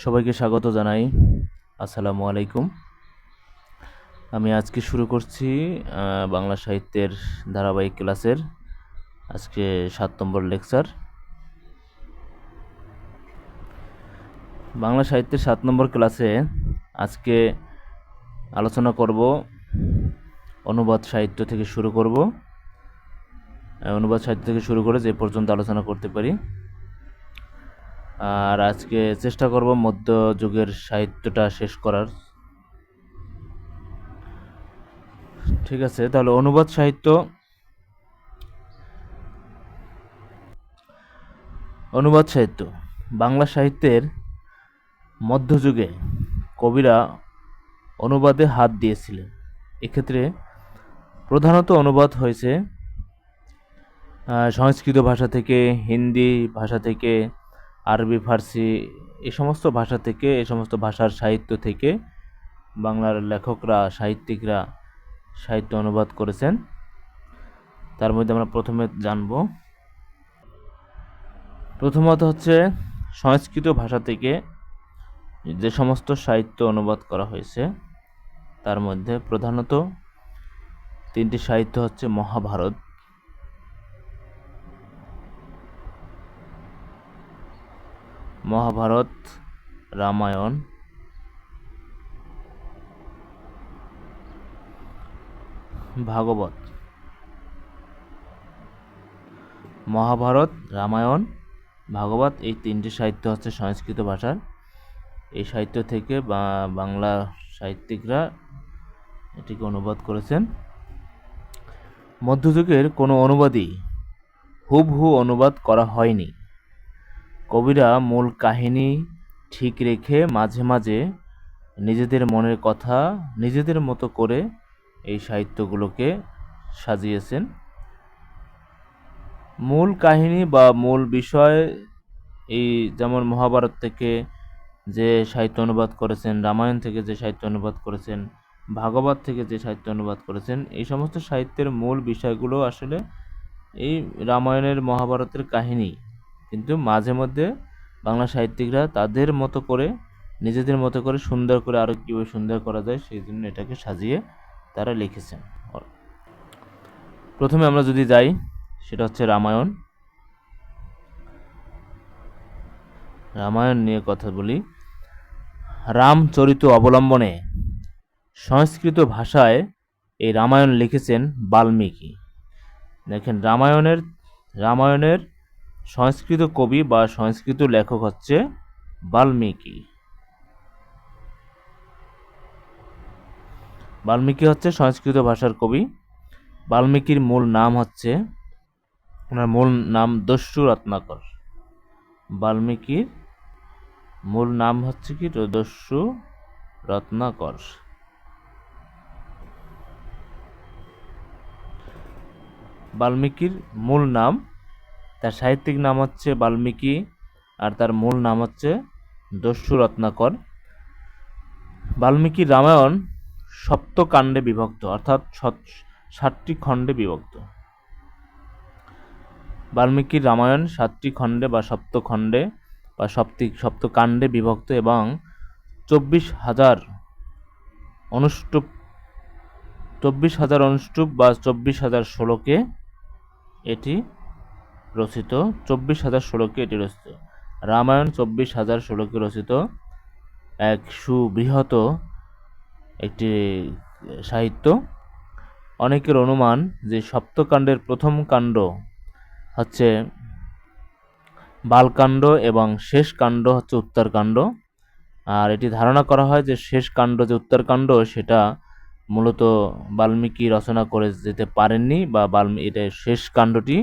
সবাইকে স্বাগত জানাই। আসসালামু আলাইকুম। আমি আজকে শুরু করছি বাংলা সাহিত্যের ধারাবাহিক ক্লাসের আজকে 7 নম্বর লেকচার। বাংলা সাহিত্যের 7 নম্বর ক্লাসে আজকে আলোচনা করব অনুবাদ সাহিত্য থেকে শুরু করব। অনুবাদ সাহিত্য থেকে শুরু করে যে পর্যন্ত আলোচনা করতে পারি। আর আজকে চেষ্টা করব মধ্যযুগের সাহিত্যটা শেষ করার। ঠিক আছে, তাহলে অনুবাদ সাহিত্য। অনুবাদ সাহিত্য বাংলা সাহিত্যের মধ্যযুগে কবিরা অনুবাদে হাত দিয়েছিলেন। এক্ষেত্রে প্রধানত অনুবাদ হয়েছে সংস্কৃত ভাষা থেকে, হিন্দি ভাষা থেকে, আরবি, ফার্সি, এই সমস্ত ভাষা থেকে, এই সমস্ত ভাষার সাহিত্য থেকে বাংলার লেখকরা, সাহিত্যিকরা সাহিত্য অনুবাদ করেছেন। তার মধ্যে আমরা প্রথমে জানব, প্রথমত হচ্ছে সংস্কৃত ভাষা থেকে যে সমস্ত সাহিত্য অনুবাদ করা হয়েছে তার মধ্যে প্রধানত 3টি সাহিত্য হচ্ছে মহাভারত, রামায়ণ, ভাগবত। মহাভারত, রামায়ণ, ভাগবত, এই 3টি সাহিত্য হচ্ছে সংস্কৃত ভাষার। এই সাহিত্য থেকে বাংলা সাহিত্যিকরা এটিকে অনুবাদ করেছেন। মধ্যযুগের কোনো অনুবাদই হুবহু অনুবাদ করা হয়নি। কবিরা মূল কাহিনী ঠিক রেখে মাঝে মাঝে নিজেদের মনের কথা নিজেদের মতো করে এই সাহিত্যগুলোকে সাজিয়েছেন। মূল কাহিনী বা মূল বিষয়, এই যেমন মহাভারত থেকে যে সাহিত্য অনুবাদ করেছেন, রামায়ণ থেকে যে সাহিত্য অনুবাদ করেছেন, ভাগবত থেকে যে সাহিত্য অনুবাদ করেছেন, এই সমস্ত সাহিত্যের মূল বিষয়গুলো আসলে এই রামায়ণের, মহাভারতের কাহিনী। কিন্তু মাঝে মধ্যে বাংলা সাহিত্যিকরা তাদের মতো করে, নিজেদের মতো করে সুন্দর করে, আরও কীভাবে সুন্দর করা যায় সেই জন্য এটাকে সাজিয়ে তারা লিখেছেন। প্রথমে আমরা যদি যাই, সেটা হচ্ছে রামায়ণ। রামায়ণ নিয়ে কথা বলি। রামচরিত অবলম্বনে সংস্কৃত ভাষায় এই রামায়ণ লিখেছেন বাল্মীকি। দেখেন, রামায়ণের সংস্কৃত কবি বা সংস্কৃত লেখক হচ্ছে বাল্মীকি। বাল্মীকি হচ্ছে সংস্কৃত ভাষার কবি। বাল্মীকির মূল নাম হচ্ছে, ওনার মূল নাম দস্যু রত্নাকর। বাল্মীকির মূল নাম হচ্ছে কি, দস্যু রত্নাকর। বাল্মীকির মূল নাম, তার সাহিত্যিক নাম হচ্ছে বাল্মীকি, আর তার মূল নাম হচ্ছে দস্যু রত্নাকর। বাল্মীকির রামায়ণ সপ্তকাণ্ডে বিভক্ত, অর্থাৎ 7টি খণ্ডে বিভক্ত। বাল্মীকির রামায়ণ 7টি খণ্ডে বা সপ্তখণ্ডে বা সপ্তকাণ্ডে বিভক্ত এবং 24,000 অনুষ্টুপ বা 24,000 শ্লোকে এটি রচিত। 24,000 শ্লোকে এটি রচিত। রামায়ণ 24,000 শ্লোকে রচিত এক সুবৃহৎ একটি সাহিত্য। অনেকের অনুমান যে সপ্তকাণ্ডের প্রথম কাণ্ড হচ্ছে বালকাণ্ড এবং শেষ কাণ্ড হচ্ছে উত্তরকাণ্ড। আর এটি ধারণা করা হয় যে শেষ কাণ্ড, যে উত্তরকাণ্ড, সেটা মূলত বাল্মীকি রচনা করে যেতে পারেননি, বা এটা শেষ কাণ্ডটি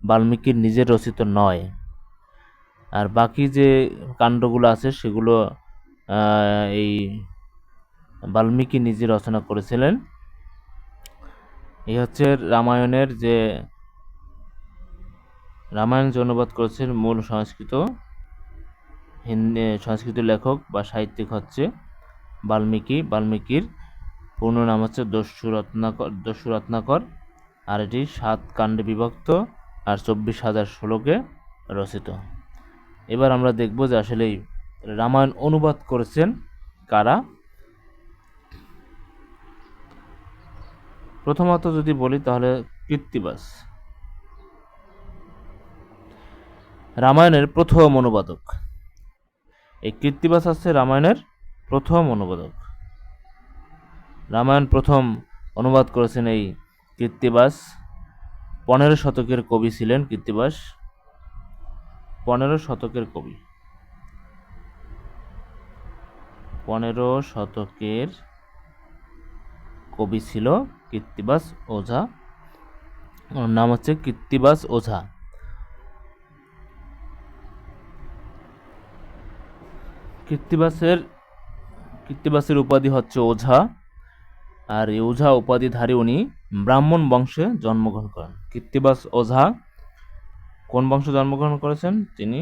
বাল্মীকির নিজের রচিত নয়। আর বাকি যে কাণ্ডগুলো আছে সেগুলো এই বাল্মীকি নিজে রচনা করেছিলেন। এই হচ্ছে রামায়ণ যে অনুবাদ করেছেন মূল সংস্কৃত লেখক বা সাহিত্যিক হচ্ছে বাল্মীকি। বাল্মীকির পূর্ণ নাম হচ্ছে দস্যু রত্নাকর। আর এটি 7 কাণ্ডে বিভক্ত আর 24,000 শ্লোকে রচিত। এবার আমরা দেখব যে আসলে রামায়ণ অনুবাদ করেছেন কারা? প্রথমত যদি বলি তাহলে কৃত্তিবাস রামায়ণের প্রথম অনুবাদক। এই কৃত্তিবাস হচ্ছে রামায়ণের প্রথম অনুবাদক। রামায়ণ প্রথম অনুবাদ করেছেন এই কৃত্তিবাস। 15 শতকের কবি ছিলেন কৃত্তিবাস। 15 শতকের কবি। 15 শতকের কবি ছিল কৃত্তিবাস ওঝা। ওর নাম হচ্ছে কৃত্তিবাস ওঝা। কৃত্তিবাসের উপাধি হচ্ছে ওঝা। আর এই ওঝা উপাধিধারী উনি ব্রাহ্মণ বংশে জন্মগ্রহণ করেন। কৃত্তিবাস ওঝা কোন বংশে জন্মগ্রহণ করেছেন? তিনি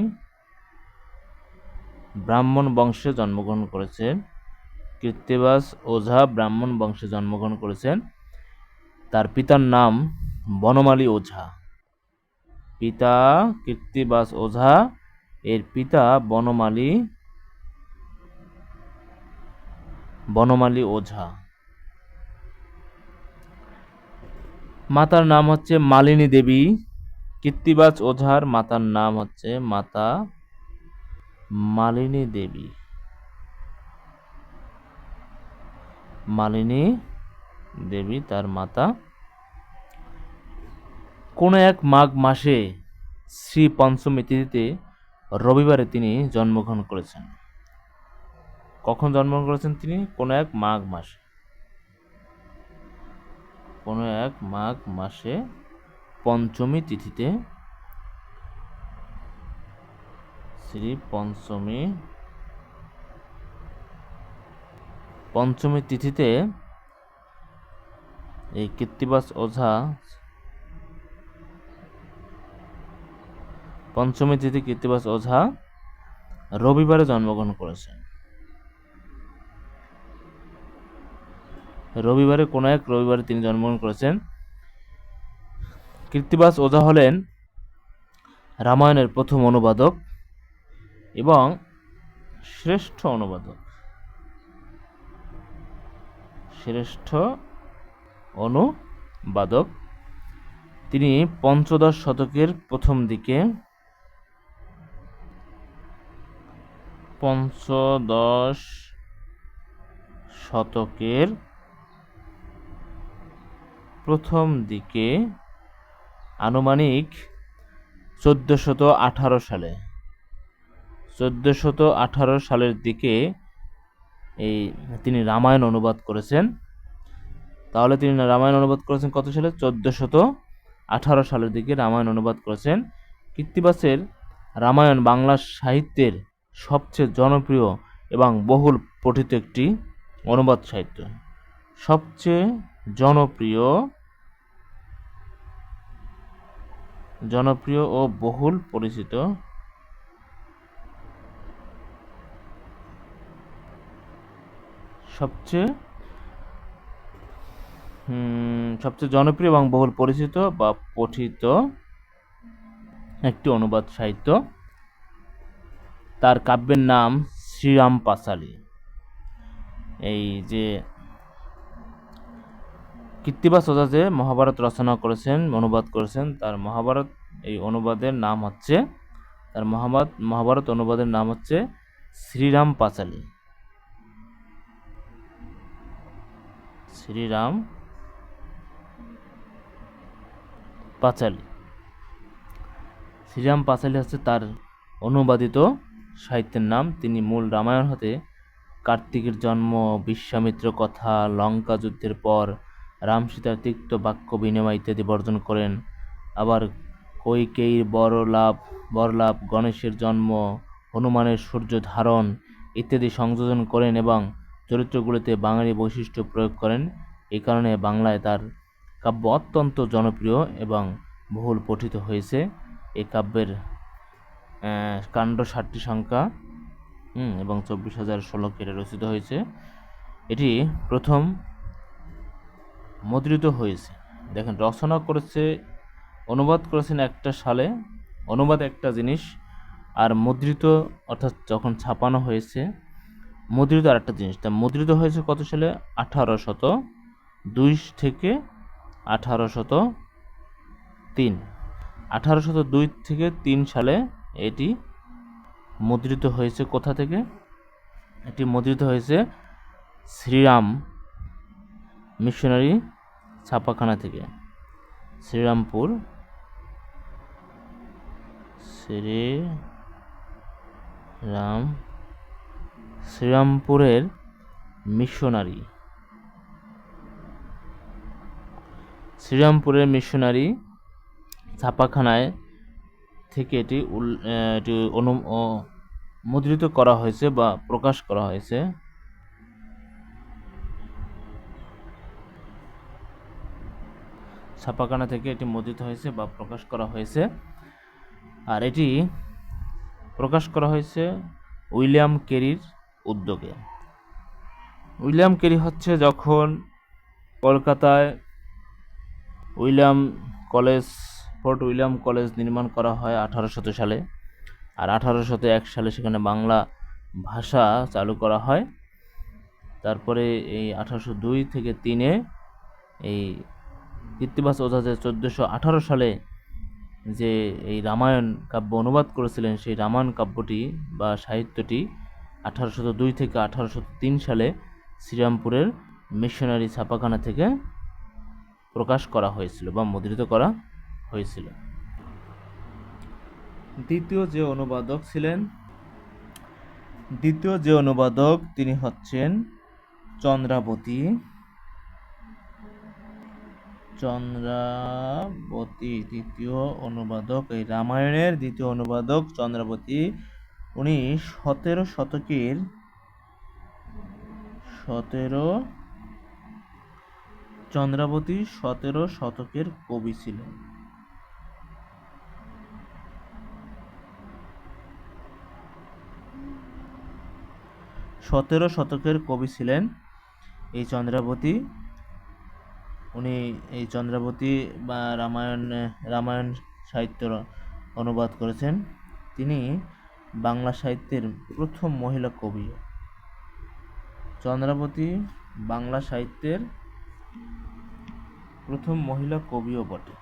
ব্রাহ্মণ বংশে জন্মগ্রহণ করেছেন। কৃত্তিবাস ওঝা ব্রাহ্মণ বংশে জন্মগ্রহণ করেছেন। তার পিতার নাম বনমালী ওঝা। পিতা কৃত্তিবাস ওঝা, এর পিতা বনমালী ওঝা। মাতার নাম হচ্ছে মালিনী দেবী। কৃত্তিবাস ওঝার মাতার নাম হচ্ছে মাতা মালিনী দেবী। মালিনী দেবী তার মাতা। কোন এক মাঘ মাসে শ্রী পঞ্চমী তিথিতে রবিবারে তিনি জন্মগ্রহণ করেছেন। কখন জন্মগ্রহণ করেছেন তিনি? কোন এক মাঘ মাসে। কোন এক মাঘ মাসে পঞ্চমী তিথিতে শ্রী পঞ্চমী তিথিতে এই কৃত্তিবাস ওঝা পঞ্চমী তিথি কৃত্তিবাস ওঝা রবিবারে জন্মগ্রহণ করেছেন। রবিবারে কোন এক রবিবারে তিনি জন্মগ্রহণ করেছেন। কৃত্তিবাস ওঝা হলেন রামায়ণের প্রথম অনুবাদক এবং শ্রেষ্ঠ অনুবাদক। শ্রেষ্ঠ অনুবাদক। তিনি পঞ্চদশ শতকের প্রথম দিকে আনুমানিক 1418 সালের দিকে তিনি রামায়ণ অনুবাদ করেছেন। তাহলে তিনি রামায়ণ অনুবাদ করেছেন কত সালে? 1418 সালের দিকে রামায়ণ অনুবাদ করেছেন। কৃত্তিবাসের রামায়ণ বাংলা সাহিত্যের সবচেয়ে জনপ্রিয় এবং বহুল পঠিত একটি অনুবাদ সাহিত্য। সবচেয়ে জনপ্রিয় ও বহুল পরিচিত সবচেয়ে জনপ্রিয় এবং বহুল পরিচিত বা পঠিত একটি অনুবাদ সাহিত্য। তার কাব্যের নাম শ্রীরাম পাঁচালী। এই যে কৃত্তিবাস ওঝা যে মহাভারত রচনা করেছেন, অনুবাদ করেছেন, তার মহাভারত এই অনুবাদের নাম হচ্ছে মহাভারত অনুবাদের নাম হচ্ছে শ্রীরাম পাঁচালী। শ্রীরাম পাঁচালী। শ্রীরাম পাঁচালী হচ্ছে তার অনুবাদিত সাহিত্যের নাম। তিনি মূল রামায়ণ হতে কার্তিকের জন্ম, বিশ্বামিত্র কথা, লঙ্কা যুদ্ধের পর রাম সীতার তিক্ত বাক্য বিনিময় ইত্যাদি বর্ণন করেন। আবার কৈকেয়ীর বরলাভ, গণেশের জন্ম, হনুমানের সূর্য ধারণ ইত্যাদি সংযোজন করেন এবং চরিত্রগুলিতে বাঙালি বৈশিষ্ট্য প্রয়োগ করেন। এই কারণে বাংলায় তার কাব্য অত্যন্ত জনপ্রিয় এবং বহুল পঠিত হয়েছে। এই কাব্যের কাণ্ড 60টি সংখ্যা এবং 24,000 শ্লোকে রচিত হয়েছে। এটি প্রথম মুদ্রিত হয়েছে। দেখেন, রচনা করেছে, অনুবাদ করেছেন একটা সালে। অনুবাদ একটা জিনিস, আর মুদ্রিত অর্থাৎ যখন ছাপানো হয়েছে, মুদ্রিত আর একটা জিনিস, তা মুদ্রিত হয়েছে কত সালে? 1802 থেকে 1803। 1802 থেকে 3 সালে এটি মুদ্রিত হয়েছে। কোথা থেকে? এটি মুদ্রিত হয়েছে শ্রীরাম মিশনারি ছাপাখানা থেকে। শ্রীরামপুর, শ্রীরামপুরের মিশনারি ছাপাখানায় থেকে এটি মুদ্রিত করা হয়েছে বা প্রকাশ করা হয়েছে। ছাপাখানা থেকে এটি মুদ্রিত হয়েছে বা প্রকাশ করা হয়েছে। আর এটি প্রকাশ করা হয়েছে উইলিয়াম কেরির উদ্যোগে। উইলিয়াম কেরি হচ্ছে যখন কলকাতায় ফোর্ট উইলিয়াম কলেজ নির্মাণ করা হয় 1800 সালে, আর 1801 সালে সেখানে বাংলা ভাষা চালু করা হয়। তারপরে এই 1802 থেকে 3-এ এই কৃত্তিবাস ওঝা যে 1418 সালে যে এই রামায়ণ কাব্য অনুবাদ করেছিলেন, সেই রামায়ণ কাব্যটি বা সাহিত্যটি 1802 থেকে 1803 সালে শ্রীরামপুরের মিশনারি ছাপাখানা থেকে প্রকাশ করা হয়েছিল বা মুদ্রিত করা হয়েছিল। দ্বিতীয় যে অনুবাদক তিনি হচ্ছেন চন্দ্রাবতী। দ্বিতীয় অনুবাদক, এই রামায়ণের দ্বিতীয় অনুবাদক চন্দ্রাবতী। উনি 17 শতকের কবি ছিলেন। 17 শতকের কবি ছিলেন এই চন্দ্রাবতী। উনি এই চন্দ্রাবতী বা রামায়ণ সাহিত্যের অনুবাদ করেছেন। তিনি বাংলা সাহিত্যের প্রথম মহিলা কবি। চন্দ্রাবতী বাংলা সাহিত্যের প্রথম মহিলা কবিও বটে।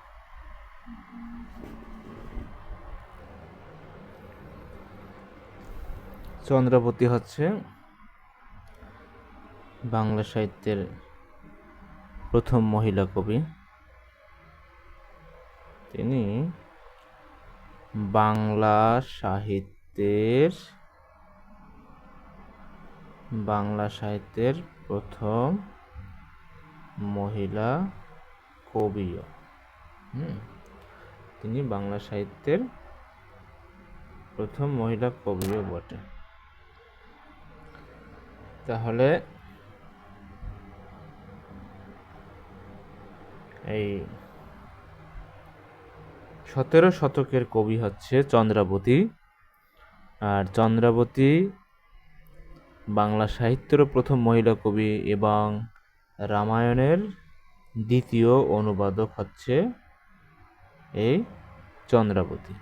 চন্দ্রাবতী হচ্ছে বাংলা সাহিত্যের প্রথম মহিলা কবি। তিনি বাংলা সাহিত্যের প্রথম মহিলা কবিও। তিনি বাংলা সাহিত্যের প্রথম মহিলা কবিও বটে। তাহলে এই 17 শতকের কবি হচ্ছে চন্দ্রাবতী। আর চন্দ্রাবতী বাংলা সাহিত্যের প্রথম মহিলা কবি এবং রামায়ণের দ্বিতীয় অনুবাদক হচ্ছে এই চন্দ্রাবতী।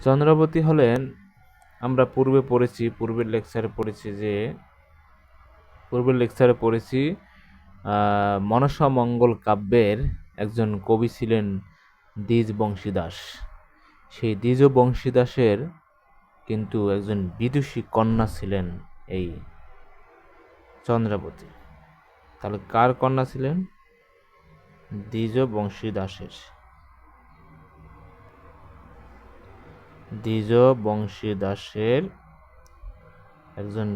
চন্দ্রাবতী হলেন, আমরা পূর্বের লেকচারে পড়েছি মনসা মঙ্গল কাব্যের একজন কবি ছিলেন দ্বিজবংশী দাস। সেই দ্বিজবংশী দাসের কিন্তু একজন বিদুষী কন্যা ছিলেন এই চন্দ্রাবতী। তাহলে কার কন্যা ছিলেন? দ্বিজবংশী দাসের। দ্বিজবংশী দাসের একজন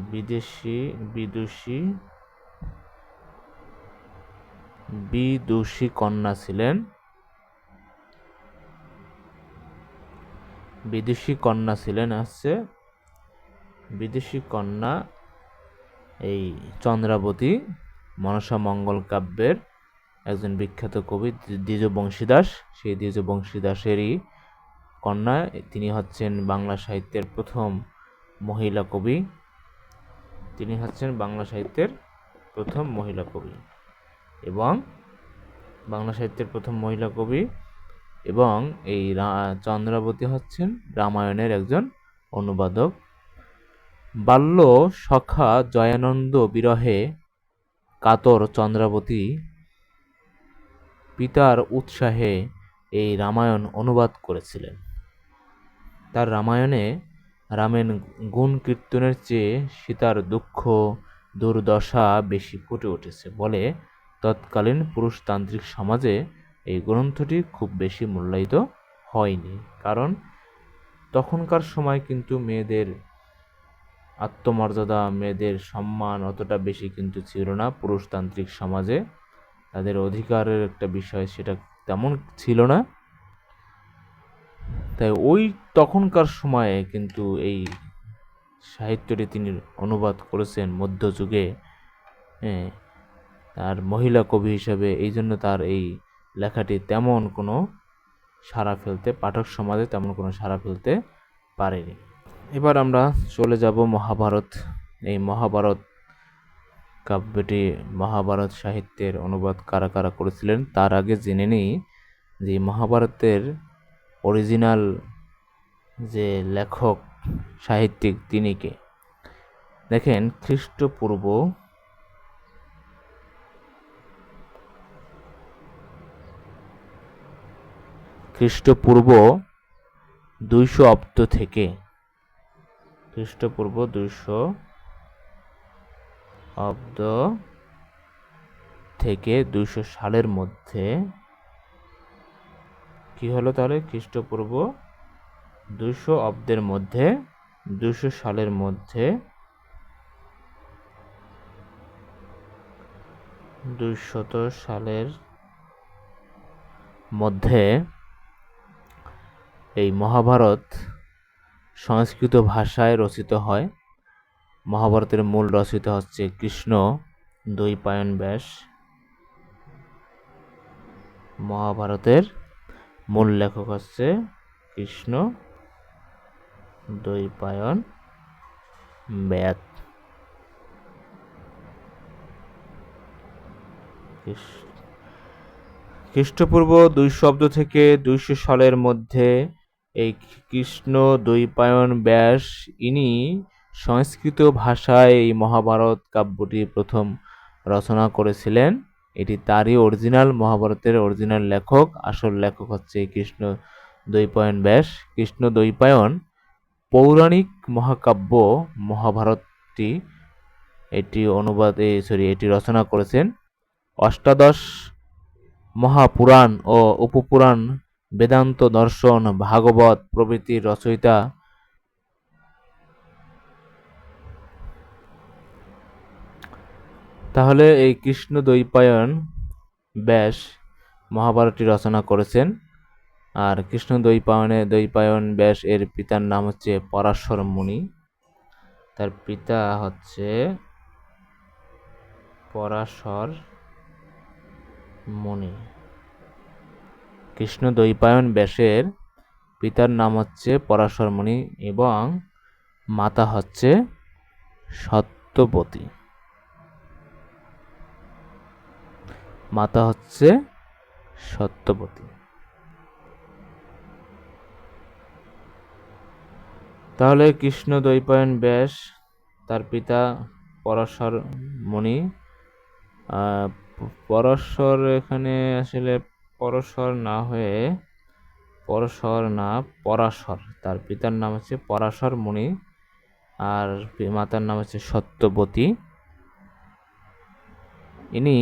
বিদুষী কন্যা ছিলেন। বিদুষী কন্যা এই চন্দ্রাবতী মনসা মঙ্গল কাব্যের একজন বিখ্যাত কবি দ্বিজবংশী দাস। সেই দ্বিজবংশী দাসেরই কন্যা। তিনি হচ্ছেন বাংলা সাহিত্যের প্রথম মহিলা কবি। এবং বাংলা সাহিত্যের প্রথম মহিলা কবি এবং এই চন্দ্রাবতী হচ্ছেন রামায়ণের একজন অনুবাদক। বাল্য সখা জয়ানন্দ বিরহে কাতর চন্দ্রাবতী পিতার উৎসাহে এই রামায়ণ অনুবাদ করেছিলেন। তার রামায়ণে রামের গুণ কীর্তনের চেয়ে সীতার দুঃখ দুর্দশা বেশি ফুটে উঠেছে বলে তৎকালীন পুরুষতান্ত্রিক সমাজে এই গ্রন্থটি খুব বেশি মূল্যায়িত হয়নি। কারণ তখনকার সময় কিন্তু মেয়েদের আত্মমর্যাদা, মেয়েদের সম্মান অতটা বেশি কিন্তু ছিল না। পুরুষতান্ত্রিক সমাজে তাদের অধিকারের একটা বিষয়, সেটা তেমন ছিল না। তাই ওই তখনকার সময়ে কিন্তু এই সাহিত্যটি তিনি অনুবাদ করেছেন মধ্যযুগে, হ্যাঁ, আর মহিলা কবি হিসাবে। এই জন্য তার এই লেখাটি তেমন কোনো সাড়া ফেলতে, পাঠক সমাজে তেমন কোনো সাড়া ফেলতে পারেনি। এবার আমরা চলে যাব মহাভারত। এই মহাভারত কাব্যটি, মহাভারত সাহিত্যের অনুবাদ কারা কারা করেছিলেন তার আগে জেনে নিই যে মহাভারতের অরিজিনাল যে লেখক, সাহিত্যিক, তিনি কে। দেখেন, খ্রিস্টপূর্ব 200 অব্দ থেকে খ্রিস্টপূর্ব 200 অব্দ থেকে 200 সালের মধ্যে কি হলো তাহলে? খ্রিস্টপূর্ব 200 অব্দের মধ্যে, 200 সালের মধ্যে, 200 সালের মধ্যে এই মহাভারত সংস্কৃত ভাষায় রচিত হয়। মহাভারতের মূল রচয়িতা হচ্ছে কৃষ্ণ দ্বৈপায়ন ব্যাস। মহাভারতের মূল লেখক হচ্ছে কৃষ্ণ দ্বৈপায়ন ব্যাস। খ্রিস্টপূর্ব 200 অব্দ থেকে 200 সালের মধ্যে এই কৃষ্ণ দ্বৈপায়ন ব্যাস, ইনি সংস্কৃত ভাষায় এই মহাভারত কাব্যটি প্রথম রচনা করেছিলেন। এটি তারই অরিজিনাল, মহাভারতের অরিজিনাল লেখক। আসল লেখক হচ্ছে কৃষ্ণ দ্বৈপায়ন ব্যাস। কৃষ্ণ দ্বৈপায়ন পৌরাণিক মহাকাব্য মহাভারতটি এটি রচনা করেছেন। অষ্টাদশ মহাপুরাণ ও উপপুরাণ, বেদান্ত দর্শন, ভাগবত প্রভৃতির রচয়িতা। তাহলে এই কৃষ্ণ দ্বৈপায়ন ব্যাস মহাভারতটি রচনা করেছেন। আর কৃষ্ণ দ্বৈপায়ন ব্যাস এর পিতার নাম হচ্ছে পরাশর মুনি। তার পিতা হচ্ছে পরাশর মুনি। কৃষ্ণ দ্বৈপায়ন ব্যাসের পিতার নাম হচ্ছে পরাশর মুনি এবং মাতা হচ্ছে সত্যবতী। তাহলে কৃষ্ণ দ্বৈপায়ন ব্যাস, তার পিতা পরাশর মুনি। পরাশর, এখানে আসলে পরাশর না হয়ে পরাশর। তার পিতার নাম হচ্ছে পরাশর মুনি আর মাতার নাম হচ্ছে সত্যবতী। ইনি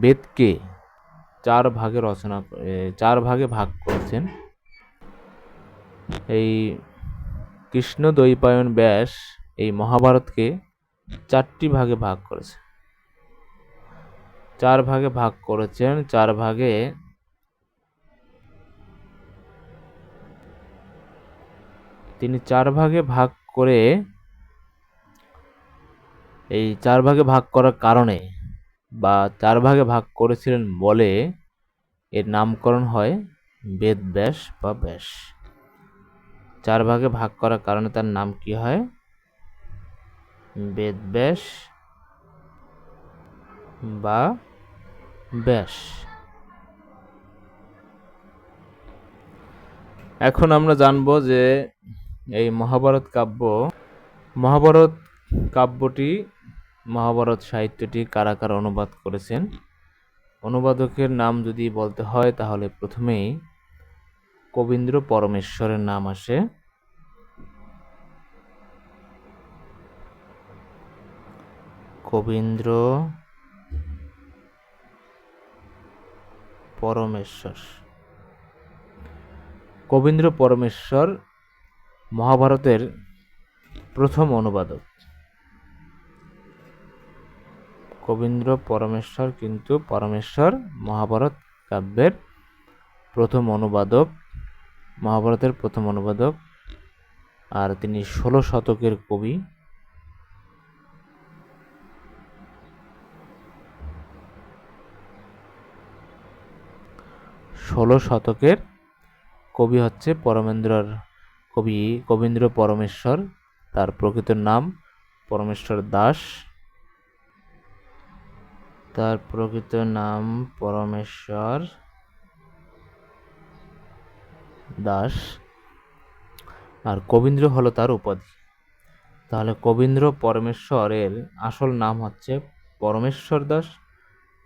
বেদকে 4 ভাগে ভাগ করেছেন। এই কৃষ্ণ দ্বৈপায়ন ব্যাস এই মহাভারতকে 4টি ভাগে ভাগ করেছে। 4 ভাগে ভাগ করেছেন। 4 ভাগে তিনি 4 ভাগে ভাগ করে, এই 4 ভাগে ভাগ করার কারণে বা 4 ভাগে ভাগ করেছিলেন বলে এর নামকরণ হয় বেদব্যাস বা ব্যাস। 4 ভাগে ভাগ করার কারণে তার নাম কি হয়? বেদব্যাস বা ব্যাস। এখন আমরা জানব যে এই মহাভারত কাব্যটি মহাভারত সাহিত্যটি কারা কারা অনুবাদ করেছেন। অনুবাদকের নাম যদি বলতে হয় তাহলে প্রথমেই কবীন্দ্র পরমেশ্বরের নাম আসে। কবীন্দ্র পরমেশ্বর মহাভারতের প্রথম অনুবাদক। কবীন্দ্র পরমেশ্বর কিন্তু মহাভারত কাব্যের প্রথম অনুবাদক, মহাভারতের প্রথম অনুবাদক। আর তিনি 16 শতকের কবি। কবি হচ্ছে কবীন্দ্র পরমেশ্বর। তার প্রকৃত নাম পরমেশ্বর দাস। আর কবীন্দ্র হলো তার উপাধি। তাহলে কবীন্দ্র পরমেশ্বরের আসল নাম হচ্ছে পরমেশ্বর দাস,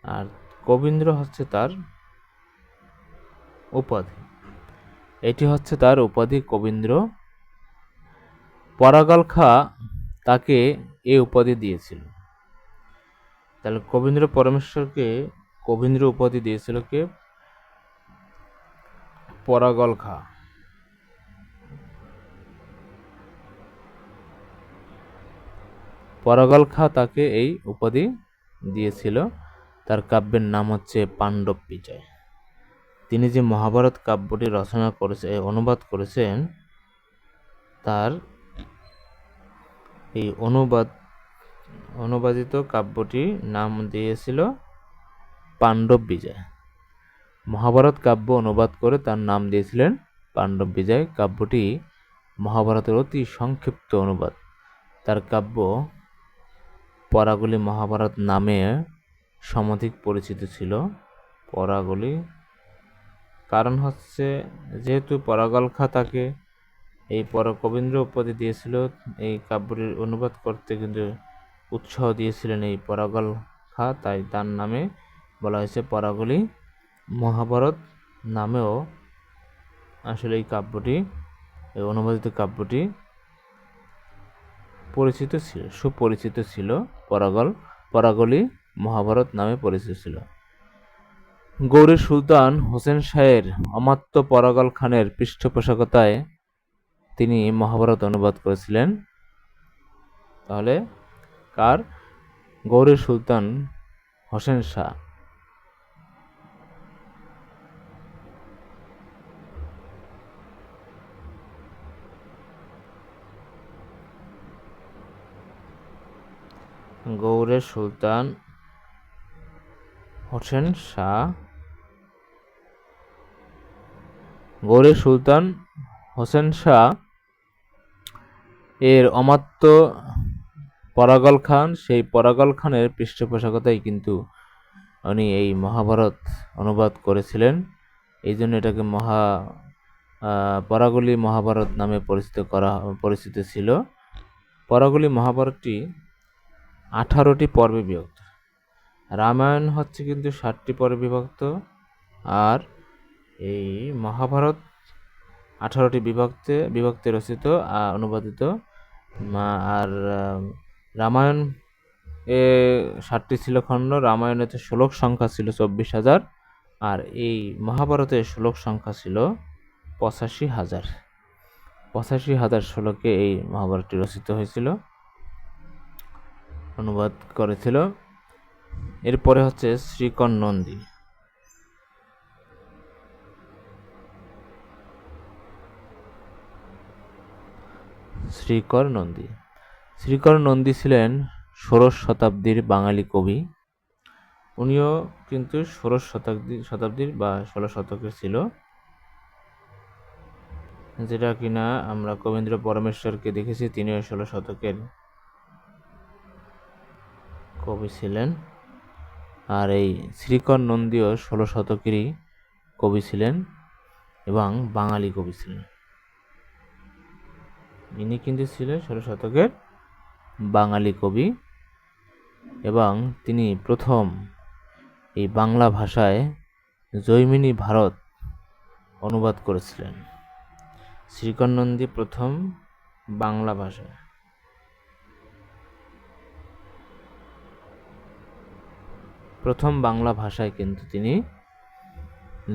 আর কবীন্দ্র হচ্ছে তার উপাধি। এটি হচ্ছে তার উপাধি কবীন্দ্র। পরাগল খাঁ তাকে এই উপাধি দিয়েছিল। তাহলে কবীন্দ্র পরমেশ্বরকে কবীন্দ্র উপাধি দিয়েছিল কে? পরাগল খাঁ। পরাগল খাঁ তাকে এই উপাধি দিয়েছিল। তার কাব্যের নাম হচ্ছে পাণ্ডব বিজয়। তিনি যে মহাভারত কাব্যটি অনুবাদ করেছেন, তার এই অনুবাদিত কাব্যটির নাম দিয়েছিল পাণ্ডব বিজয়। মহাভারত কাব্য অনুবাদ করে তার নাম দিয়েছিলেন পাণ্ডব বিজয়। কাব্যটি মহাভারতের অতি সংক্ষিপ্ত অনুবাদ। তার কাব্য পরাগলি মহাভারত নামে সমধিক পরিচিত ছিল। পরাগলি কারণ হচ্ছে যেহেতু পরাগল খাঁ তাকে এই কবীন্দ্র উপাধি দিয়েছিল, এই কাব্যটির অনুবাদ করতে কিন্তু উৎসাহ দিয়েছিলেন এই পরাগল খাঁ, তাই তার নামে বলা হয়েছে পরাগলি মহাভারত নামেও আসলে এই অনুবাদিত কাব্যটি সুপরিচিত ছিল। পরাগলি মহাভারত নামে পরিচিত ছিল। গৌড়ের সুলতান হোসেন শাহের অমাত্য পরাগল খানের পৃষ্ঠপোষকতায় তিনি মহাভারত অনুবাদ করেছিলেন। তাহলে কার? গৌড়ের সুলতান হোসেন শাহ। গৌড়ের সুলতান হোসেন শাহ এর অমাত্য পরাগল খান, সেই পরাগল খানের পৃষ্ঠপোষকতায় কিন্তু উনি এই মহাভারত অনুবাদ করেছিলেন। এই জন্য এটাকে পরাগলি মহাভারত নামে পরিচিত ছিল। পরাগলি মহাভারতটি 18টি পর্বে বিভক্ত। রামায়ণ হচ্ছে কিন্তু 60টি পর্বে বিভক্ত, আর এই মহাভারত 18টি বিভক্তে রচিত অনুবাদিত। আর রামায়ণ 60টি ছিল খণ্ড। রামায়ণেতে শ্লোক সংখ্যা ছিল 24,000, আর এই মহাভারতের শ্লোক সংখ্যা ছিল 85,000। 85,000 শ্লোকে এই মহাভারতটি রচিত হয়েছিল, অনুবাদ করেছিল। এরপরে হচ্ছে শ্রীকর নন্দী। শ্রীকর নন্দী ছিলেন 16 শতাব্দীর বাঙালি কবি। উনিও কিন্তু 16 শতাব্দীর বা 16 শতকের ছিল, যেটা কিনা আমরা কবীন্দ্র পরমেশ্বরকে দেখেছি, তিনিও 16 শতকের কবি ছিলেন। আর এই শ্রীকর নন্দীও 16 শতকেরই কবি ছিলেন। এবং বাঙালি কবি ছিলেন। ইনি কিন্তু ছিলেন 16 শতকের বাঙালি কবি এবং তিনি প্রথম এই বাংলা ভাষায় জৈমিনী ভারত অনুবাদ করেছিলেন। শ্রীকর নন্দী প্রথম বাংলা ভাষায় কিন্তু তিনি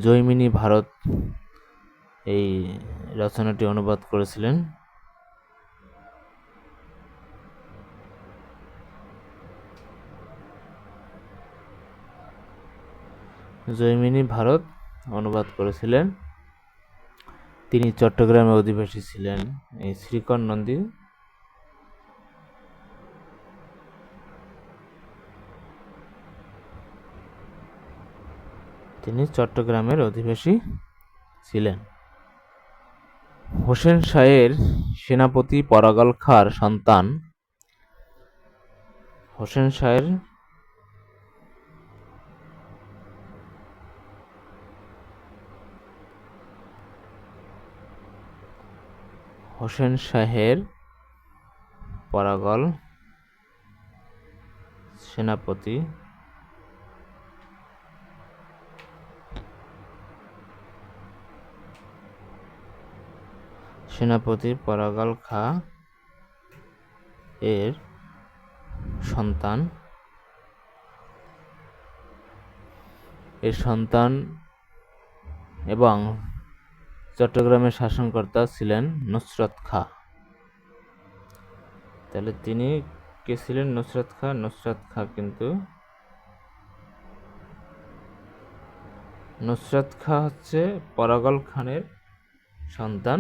জৈমিনী ভারত এই রচনাটি অনুবাদ করেছিলেন। জৈমিনী ভারত অনুবাদ করেছিলেন। তিনি চট্টগ্রামে অধিবাসী ছিলেন। এই শ্রীকর নন্দী তিনি চট্টগ্রামের অধিবাসী ছিলেন। হোসেন শাহের সেনাপতি পরাগল খাঁর সন্তান হোসেন শাহের পরাগল সেনাপতি পরাগল খাঁ এর সন্তান এবং চট্টগ্রামের শাসনকর্তা ছিলেন নুসরত খাঁ। তাহলে তিনি কে ছিলেন? নুসরত খাঁ। নুসরত খাঁ হচ্ছে পরাগল খানের সন্তান।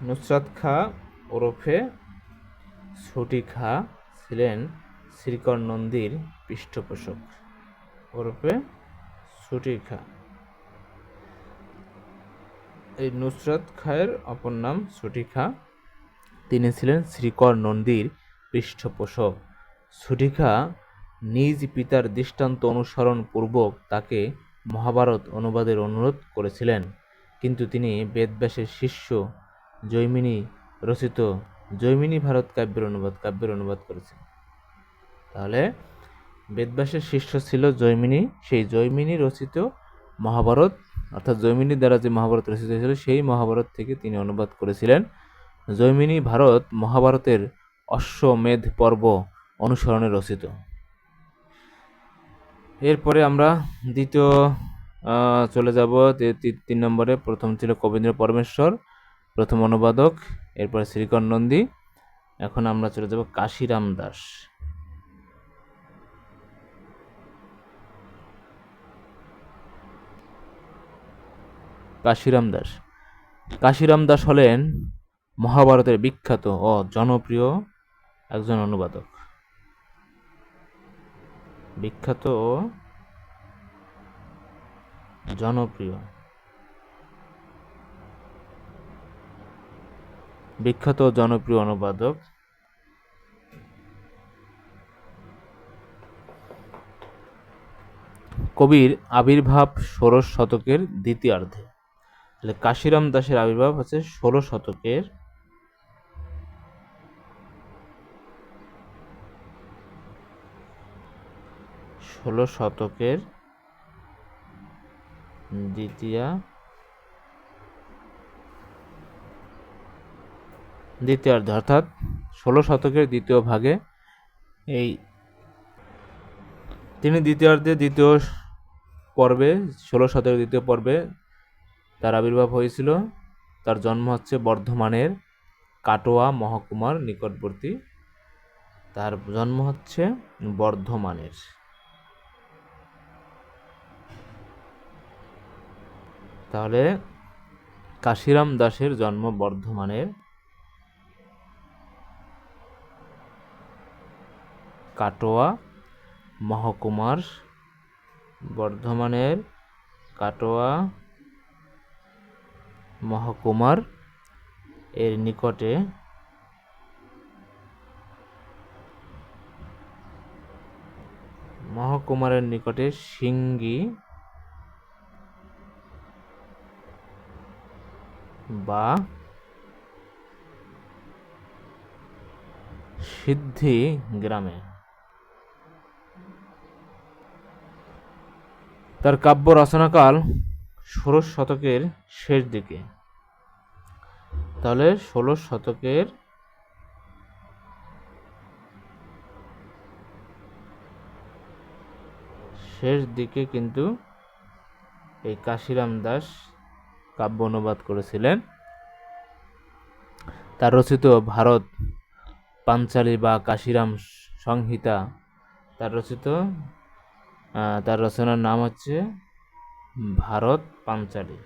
নুসরত খাঁ ওরফে ছুটি খাঁ ছিলেন শ্রীকর নন্দীর পৃষ্ঠপোষক। এই নুসরত খাঁয়ের অপর নাম ছুটি খাঁ। তিনি ছিলেন শ্রীকর নন্দীর পৃষ্ঠপোষক। ছুটি খাঁ নিজ পিতার দৃষ্টান্ত অনুসরণ পূর্বক তাকে মহাভারত অনুবাদের অনুরোধ করেছিলেন, কিন্তু তিনি বেদব্যাসের শিষ্য জৈমিনী রচিত জৈমিনী ভারত কাব্যের অনুবাদ করেছেন। তাহলে বেদব্যাসের শিষ্য ছিল জৈমিনী, সেই জৈমিনী রচিত মহাভারত অর্থাৎ জৈমিনীর দ্বারা যে মহাভারত রচিত হয়েছিল সেই মহাভারত থেকে তিনি অনুবাদ করেছিলেন। জৈমিনী ভারত মহাভারতের অশ্বমেধ পর্ব অনুসরণে রচিত। এরপরে আমরা দ্বিতীয় চলে যাব। 3 নম্বরে প্রথম ছিল কবীন্দ্র পরমেশ্বর, প্রথম অনুবাদক, এরপরে শ্রীকর নন্দী। এখন আমরা চলে যাব কাশিরাম দাস। কাশিরাম দাস হলেন মহাভারতের বিখ্যাত ও জনপ্রিয় একজন অনুবাদক। বিখ্যাত ও জনপ্রিয় অনুবাদক। কবির আবির্ভাব 16 শতকের দ্বিতীয়ার্ধে। তাহলে কাশিরাম দাসের আবির্ভাব হচ্ছে 16 শতকের দ্বিতীয়ার্ধে অর্থাৎ 16 শতকের দ্বিতীয় ভাগে তিনি দ্বিতীয় পর্বে 16 শতকের দ্বিতীয় পর্বে তার আবির্ভাব হয়েছিল। তার জন্ম হচ্ছে বর্ধমানের কাটোয়া মহকুমার নিকটবর্তী। তাহলে কাশিরাম দাসের জন্ম বর্ধমানের কাটোয়া মহকুমার এর নিকটে মহকুমারের নিকটে সিঙ্গি বা সিদ্ধি গ্রামে। তার কাব্য রচনাকাল ১৬ শতকের শেষ দিকে। তাহলে ১৬ শতকের শেষ দিকে কিন্তু এই কাশিরাম দাস কাব্য অনুবাদ করেছিলেন। তার রচিত ভারত পাঞ্চালী বা কাশিরাম সংহিতা, তার রচনার নাম হচ্ছে ভারত পাঞ্চালী।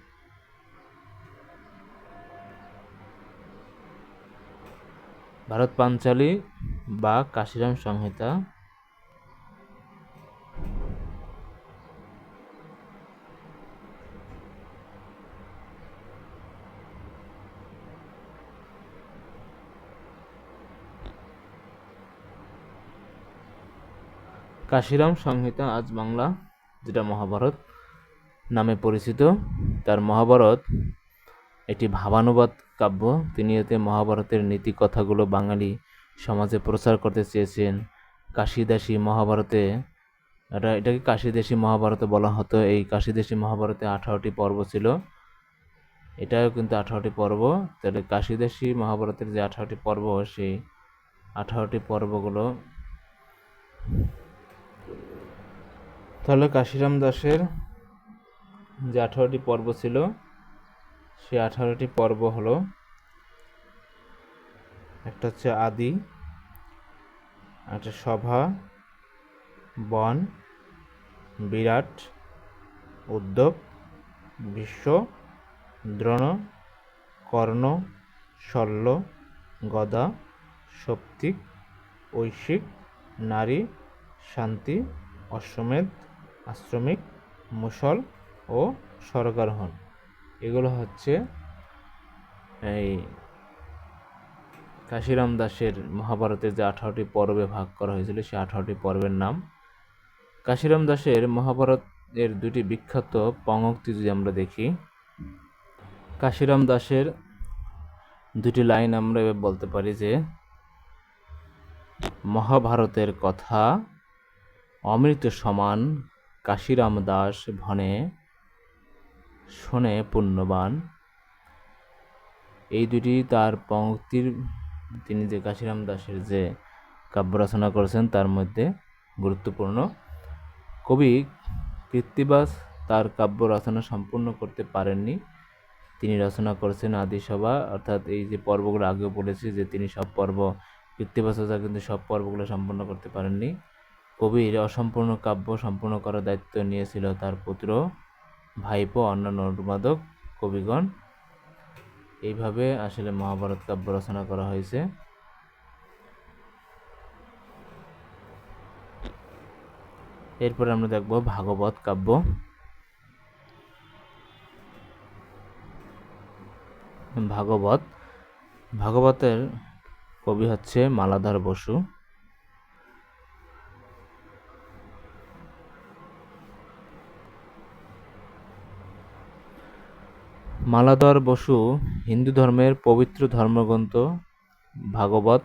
ভারত পাঞ্চালী বা কাশিরাম সংহিতা কাশিরাম সংহিতা আজ বাংলা যেটা মহাভারত নামে পরিচিত। তার মহাভারত একটি ভাবানুবাদ কাব্য। তিনি এতে মহাভারতের নীতি কথাগুলো বাঙালি সমাজে প্রচার করতে চেয়েছেন। কাশীদাসী মহাভারতে, এটাকে কাশীদাসী মহাভারতে বলা হতো। এই কাশীদাসী মহাভারতে 18টি পর্ব ছিল। এটাও কিন্তু 18টি পর্ব। তাহলে কাশীদাসী মহাভারতের যে 18টি পর্ব, সেই 18টি পর্বগুলো, তাহলে কাশিরাম দাসের যে 18টি পর্ব ছিল, সেই 18টি পর্ব হলো, একটা হচ্ছে আদি, একটা সভা, বন, বিরাট, উদ্যোগ, বিশ্ব, দ্রোণ, কর্ণ, শল্য, গদা, সৌপ্তিক, ঐশিক, নারী, শান্তি, অশ্বমেধ, আশ্রমিক, মুসল ও স্বর্গারোহণ। এগুলো হচ্ছে এই কাশিরাম দাসের মহাভারতের যে 18টি পর্বে ভাগ করা হয়েছিল, সেই 18টি পর্বের নাম। কাশিরাম দাসের মহাভারতের দুটি বিখ্যাত পঙ্ক্তি যদি আমরা দেখি, কাশিরাম দাসের দুটি লাইন আমরা এভাবে বলতে পারি যে, মহাভারতের কথা অমৃত সমান, কাশিরাম দাস ভনে শোনে পুণ্যবান। এই দুটি তার পঙ্ক্তির, তিনি যে কাশিরাম দাসের যে কাব্য রচনা করেছেন তার মধ্যে গুরুত্বপূর্ণ। কবি কৃত্তিবাস তার কাব্য রচনা সম্পূর্ণ করতে পারেননি। তিনি রচনা করেছেন আদিসভা, অর্থাৎ এই যে পর্বগুলো আগেও বলেছি যে তিনি সব পর্ব, কৃত্তিবাস কিন্তু সব পর্বগুলো সম্পূর্ণ করতে পারেননি। কবির অসম্পূর্ণ কাব্য সম্পূর্ণ করার দায়িত্ব নিয়েছিল তার পুত্র, ভাইপো, অন্যান্য অনুবাদক কবিগণ। এইভাবে আসলে মহাভারত কাব্য রচনা করা হয়েছে। এরপরে আমরা দেখব ভাগবত কাব্য। ভাগবতের কবি হচ্ছে মালাধর বসু। মালাধর বসু হিন্দু ধর্মের পবিত্র ধর্মগ্রন্থ ভাগবত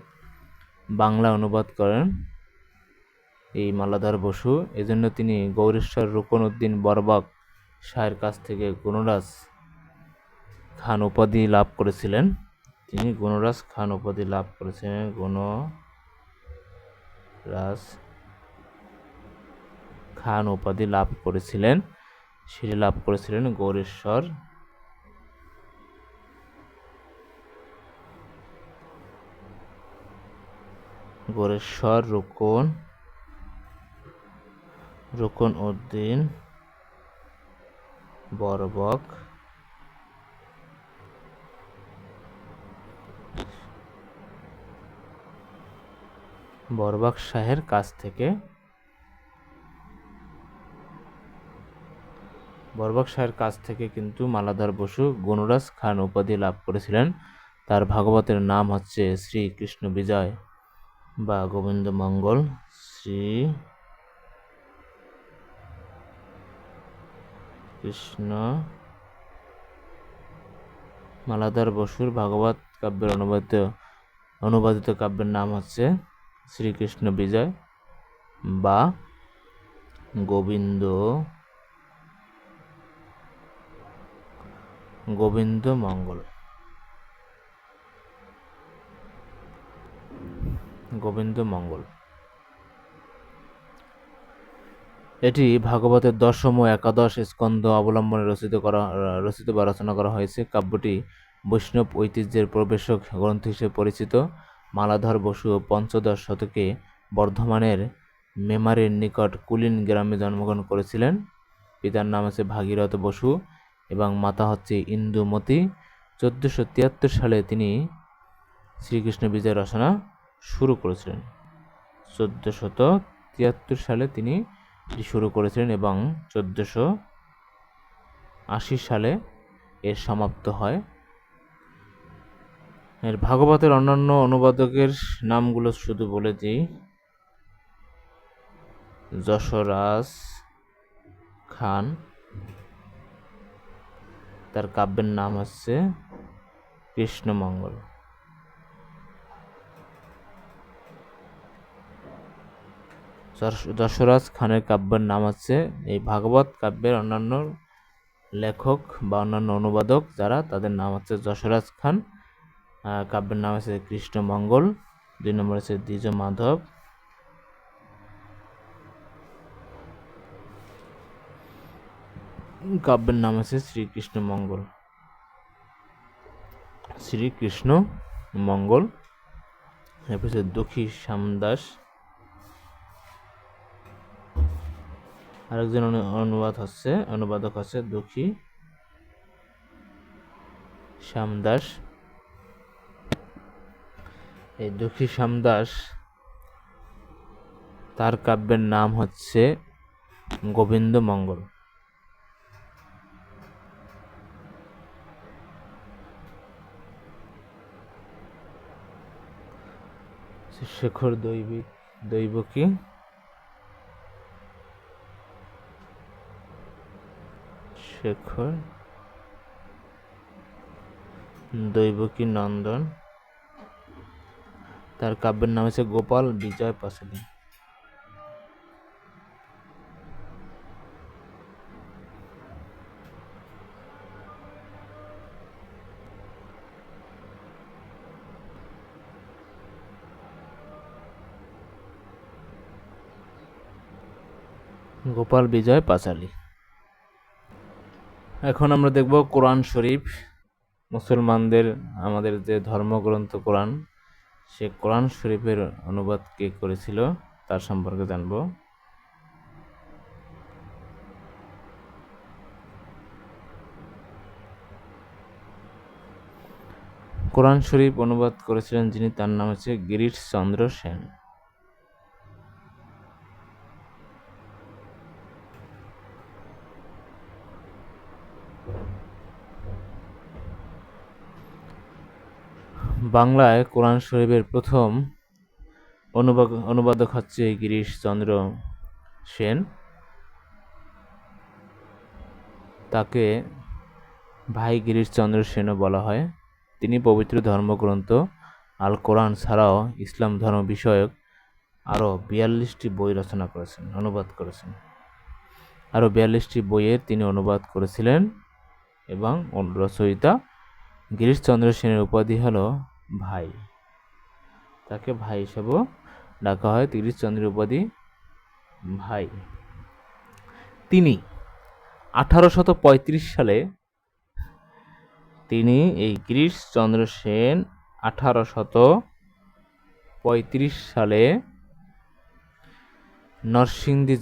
বাংলা অনুবাদ করেন এই মালাধর বসু। এজন্য তিনি গৌরেশ্বর রুকন উদ্দিন বরবক শাহের কাছ থেকে গুণরাজ খান উপাধি লাভ করেছিলেন। তিনি গুণরাজ খান উপাধি লাভ করেছিলেন। গুণরাজ খান উপাধি লাভ করেছিলেন, সেটি লাভ করেছিলেন গৌরেশ্বর রুকন উদ্দিন বরবক শাহের কাছ থেকে। কিন্তু মালাধর বসু গুণরাজ খান উপাধি লাভ করেছিলেন। তার ভাগবতের নাম হচ্ছে শ্রীকৃষ্ণ বিজয় বা গোবিন্দ মঙ্গল। শ্রী কৃষ্ণ মালাধর বসুর ভাগবত কাব্যের অনুবাদিত কাব্যের নাম হচ্ছে শ্রীকৃষ্ণ বিজয় বা গোবিন্দ মঙ্গল। এটি ভাগবতের দশম ও একাদশ স্কন্ধ অবলম্বনে রচিত বা রচনা করা হয়েছে। কাব্যটি বৈষ্ণব ঐতিহ্যের প্রবেশক গ্রন্থ হিসেবে পরিচিত। মালাধর বসু পঞ্চদশ শতকে বর্ধমানের মেমারির নিকট কুলিন গ্রামে জন্মগ্রহণ করেছিলেন। পিতার নাম হচ্ছে ভাগীরথ বসু এবং মাতা হচ্ছে ইন্দুমতি। 1473 সালে তিনি শ্রীকৃষ্ণ বিজয় রচনা শুরু করেছিলেন। 1473 সালে তিনি শুরু করেছিলেন এবং 1480 সালে এর সমাপ্ত হয়। এর ভাগবতের অন্যান্য অনুবাদকের নামগুলো শুধু বলে দিই। যশরাজ খান, তার কাব্যের নাম হচ্ছে কৃষ্ণমঙ্গল। যশরাজ খানের কাব্যের নাম হচ্ছে, এই ভাগবত কাব্যের অন্যান্য লেখক বা অন্যান্য অনুবাদক যারা, তাদের নাম হচ্ছে যশরাজ খান। কাব্যের নাম হচ্ছে কৃষ্ণমঙ্গল। 2 নম্বর হচ্ছে দ্বিজ মাধব। কাব্যের নাম হচ্ছে শ্রীকৃষ্ণ মঙ্গল। এরপর হচ্ছে দুঃখী শ্যামদাস, আরেকজন অনুবাদক হচ্ছে দুঃখী শ্যামদাস। এই দুঃখী শ্যামদাস, তার কাব্যের নাম হচ্ছে গোবিন্দ মঙ্গল। শেখর দৈবকী, নন্দন, তার কাব্যের নাম হচ্ছে গোপাল বিজয় পাঁচালী। এখন আমরা দেখব কোরআন শরীফ। মুসলমানদের আমাদের যে ধর্মগ্রন্থ কোরআন, সে কোরআন শরীফের অনুবাদ কে করেছিল তার সম্পর্কে জানব। কোরআন শরীফ অনুবাদ করেছিলেন যিনি, তার নাম হচ্ছে গিরিশচন্দ্র সেন। বাংলায় কোরআন শরীফের প্রথম অনুবাদক হচ্ছে গিরিশচন্দ্র সেন। তাকে ভাই গিরিশচন্দ্র সেনও বলা হয়। তিনি পবিত্র ধর্মগ্রন্থ আল কোরআন ছাড়াও ইসলাম ধর্ম বিষয়ক আরও 42টি বই অনুবাদ করেছেন। আরও 42টি বইয়ের তিনি অনুবাদ করেছিলেন এবং রচয়িতা। গিরিশচন্দ্র সেনের উপাধি হল ভাই। তাকে ভাই হিসেবেও ডাকা হয়, গিরিশচন্দ্রের উপাধি ভাই। তিনি 1835 সালে এই গিরিশচন্দ্র সেন 1835 সালে নরসিংদী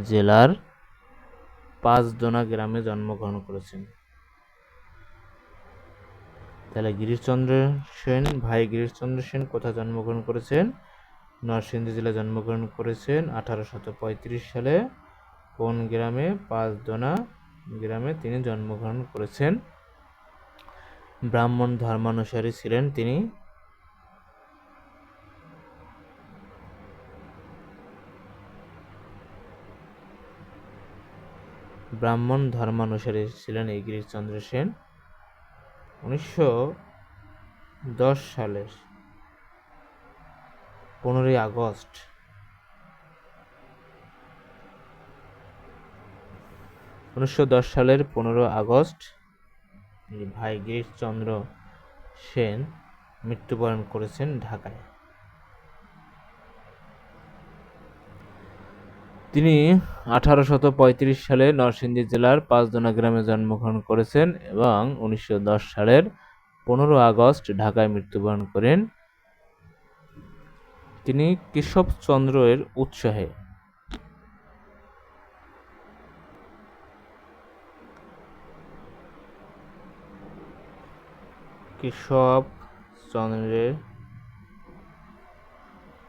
জেলার পাঁচদোনা গ্রামে জন্মগ্রহণ করেছেন। তাহলে ভাই গিরিশচন্দ্র সেন কোথায় জন্মগ্রহণ করেছেন? নরসিংদী জেলায় জন্মগ্রহণ করেছেন 1835 সালে। কোন গ্রামে? পাঁচদোনা গ্রামে তিনি জন্মগ্রহণ করেছেন। ব্রাহ্মণ ধর্মানুসারী ছিলেন তিনি। ব্রাহ্মণ ধর্মানুসারী ছিলেন এই গিরিশচন্দ্র সেন। 1910 সালের 15ই আগস্ট 1910 সালের 15 আগস্ট ভাই গিরিশচন্দ্র সেন মৃত্যুবরণ করেছেন ঢাকায়। তিনি 1835 সালে নরসিংদী জেলার পাঁচদোনা গ্রামে জন্মগ্রহণ করেছেন এবং 1910 সালের 15 আগস্ট ঢাকায় মৃত্যুবরণ করেন। তিনি কেশবচন্দ্রের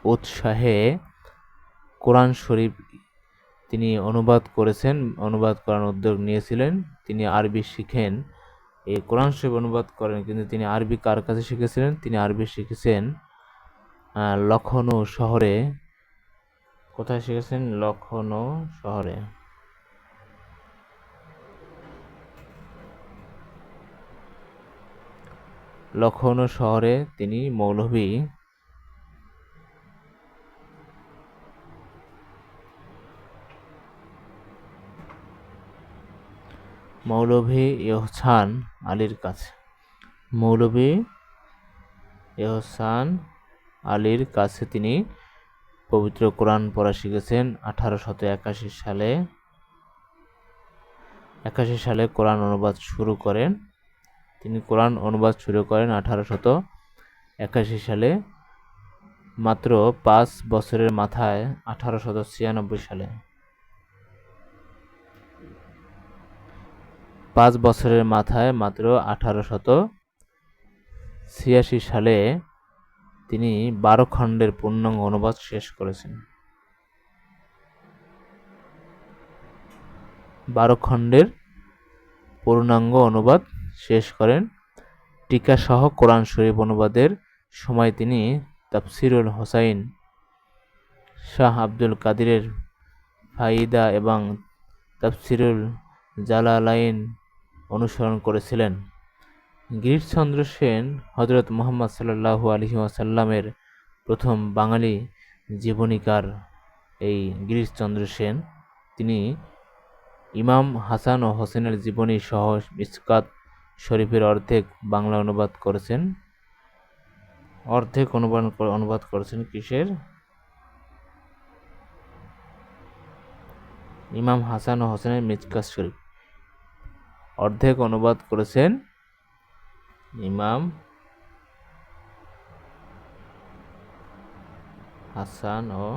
উৎসাহে কোরআন শরীফ তিনি অনুবাদ করার উদ্যোগ নিয়েছিলেন। তিনি আরবি শিখেন, এই কোরআন শরীফ অনুবাদ করেন, কিন্তু তিনি আরবি কার কাছে শিখেছিলেন? তিনি আরবি শিখেছেন লখনৌ শহরে। কোথায় শিখেছেন? লখনৌ শহরে। লখনৌ শহরে তিনি মৌলভী ইহসান আলীর কাছে তিনি পবিত্র কোরআন পড়া শিখেছেন। 1881 সালে কোরআন অনুবাদ শুরু করেন। তিনি কোরআন অনুবাদ শুরু করেন 1881 সালে। মাত্র 5 বছরের মাথায় 1896 সালে 5 বছরের মাথায় মাত্র 1886 সালে তিনি 12 খণ্ডের পূর্ণাঙ্গ অনুবাদ শেষ করেছেন। 12 খণ্ডের পূর্ণাঙ্গ অনুবাদ শেষ করেন। টিকা সহ কোরআন শরীফ অনুবাদের সময় তিনি তাফসিরুল হোসাইন শাহ আব্দুল কাদিরের ফাইদা এবং তাফসিরুল জালালাইন অনুসরণ করেছিলেন। গিরিশচন্দ্র সেন হযরত মুহাম্মদ সাল্লাল্লাহু আলাইহি ওয়াসাল্লামের প্রথম বাঙালি জীবনীকার। এই গিরিশচন্দ্র সেন তিনি ইমাম হাসান ও হোসেনের জীবনী সহ মিশকাত শরীফের অর্ধেক বাংলা অনুবাদ করেছেন। অনুবাদ করেছেন কিসের? ইমাম হাসান ও হোসেনের মিশকাত শরীফ অর্ধেক অনুবাদ করেছেন ইমাম হাসান ও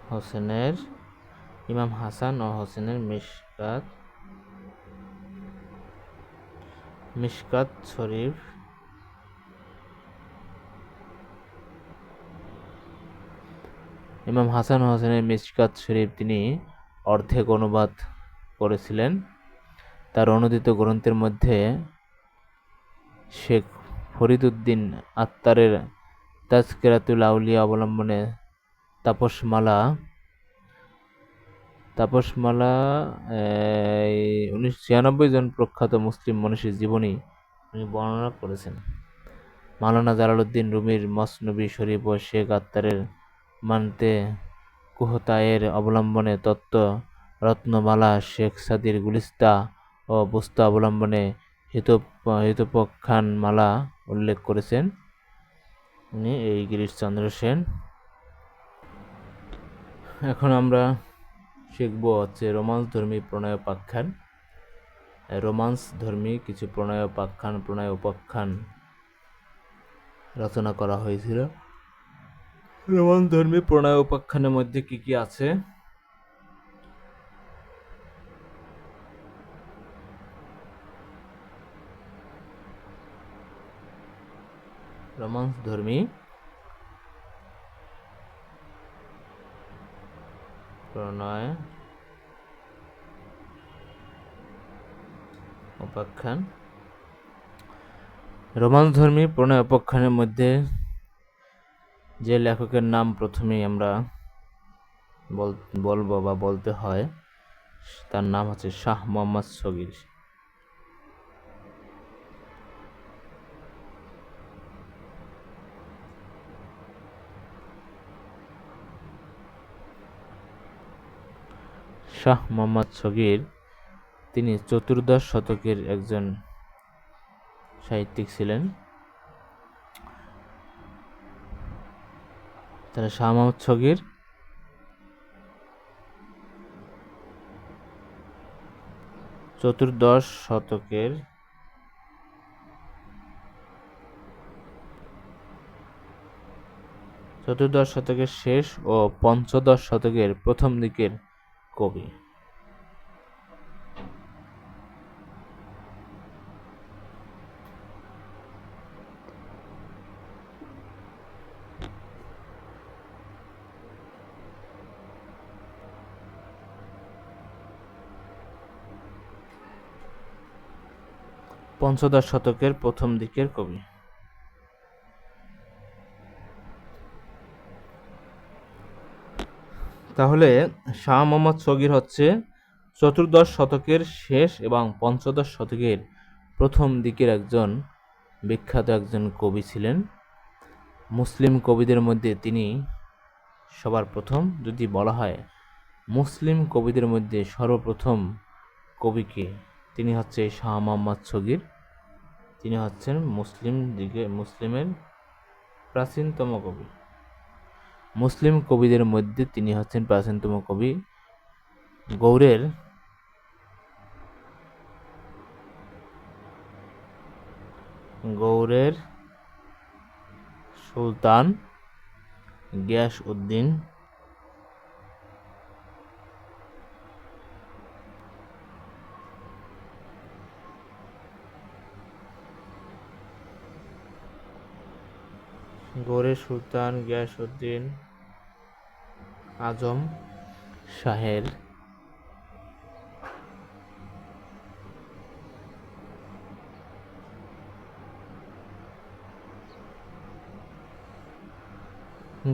হোসেনের মিশকাত শরীফ। ইমাম হাসান ও হোসেনের মিশকাত শরীফ তিনি অর্ধেক অনুবাদ করেছিলেন। তার অনুদিত গ্রন্থের মধ্যে শেখ ফরিদউদ্দীন আত্তারের তাজকিরাতুল আউলিয়া অবলম্বনে তাপসমালা 1996 জন প্রখ্যাত মুসলিম মনীষীর জীবনী তিনি বর্ণনা করেছেন। মাওলানা জালালউদ্দিন রুমির মসনবী শরীফ ও শেখ আত্তারের মানতে কুহতায়ের অবলম্বনে তত্ত্ব রত্নমালা, শেখ সাদির গুলিস্তা ও বুস্তা অবলম্বনে হিতোপখ্যানমালা উল্লেখ করেছেন উনি এই গিরিশচন্দ্র সেন। এখন আমরা শিখব হচ্ছে রোমান্সধর্মী প্রণয়োপাখ্যান। রোমান্সধর্মী কিছু প্রণয় উপাখ্যান রচনা করা হয়েছিল। রোমান্সধর্মী প্রণয় উপাখ্যানের মধ্যে কি কি আছে? রোমান্সধর্মী প্রণয় উপাখ্যান। রোমাঞ্চধর্মী প্রণয় উপাখ্যানের মধ্যে যে লেখকের নাম প্রথমেই আমরা বলবো বা বলতে হয়, তার নাম হচ্ছে শাহ মোহাম্মদ সগীর। শাহ মোহাম্মদ সগীর তিনি চতুর্দশ শতকের একজন সাহিত্যিক ছিলেন। তাহলে শাহ মোহাম্মদ সগীর চতুর্দশ শতকের শেষ ও পঞ্চদশ শতকের প্রথম দিকের কবি। পঞ্চদশ শতকের প্রথম দিকের কবি। তাহলে শাহ মোহাম্মদ সগীর হচ্ছে চতুর্দশ শতকের শেষ এবং পঞ্চদশ শতকের প্রথম দিকের একজন বিখ্যাত একজন কবি ছিলেন। মুসলিম কবিদের মধ্যে তিনি সবার প্রথম, যদি বলা হয় মুসলিম কবিদের মধ্যে সর্বপ্রথম কবিকে, তিনি হচ্ছে শাহ মোহাম্মদ সগীর। তিনি হচ্ছেন মুসলিমের প্রাচীনতম কবি। মুসলিম কবিদের মধ্যে তিনি হচ্ছেন প্রাচীনতম কবি। গৌড়ের সুলতান গিয়াসউদ্দিন আজম শাহের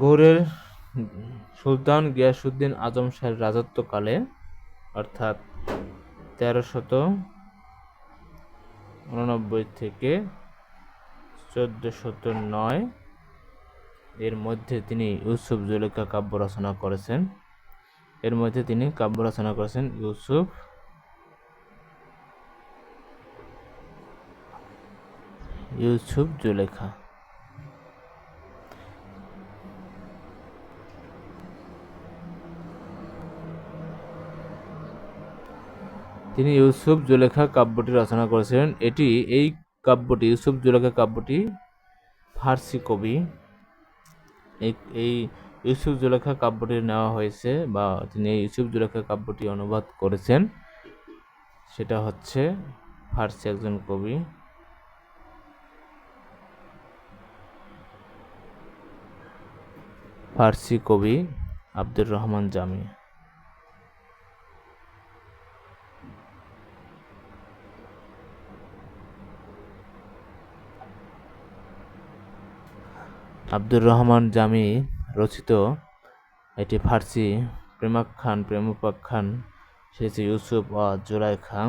গৌড়ের সুলতান গিয়াসউদ্দিন আজম শাহের রাজত্বকালে, অর্থাৎ 1389 থেকে 1409 এর মধ্যে তিনি ইউসুফ জুলেখা কাব্য রচনা করেছেন। ইউসুফ জুলেখা। তিনি ইউসুফ জুলেখা কাব্যটি রচনা করেছিলেন। এই কাব্যটি, ইউসুফ জুলেখা কাব্যটি ফার্সি কবি, এই ইউসুফ জুলেখা কাব্যটি নেওয়া হয়েছে বা তিনি ইউসুফ জুলেখা কাব্যটি অনুবাদ করেছেন, সেটা হচ্ছে ফার্সি একজন কবি, আব্দুর রহমান জামি। আব্দুর রহমান জামি রচিত এটি ফার্সি প্রেমোপাখ্যান, সেটি ইউসুফ ও জুলাইখা।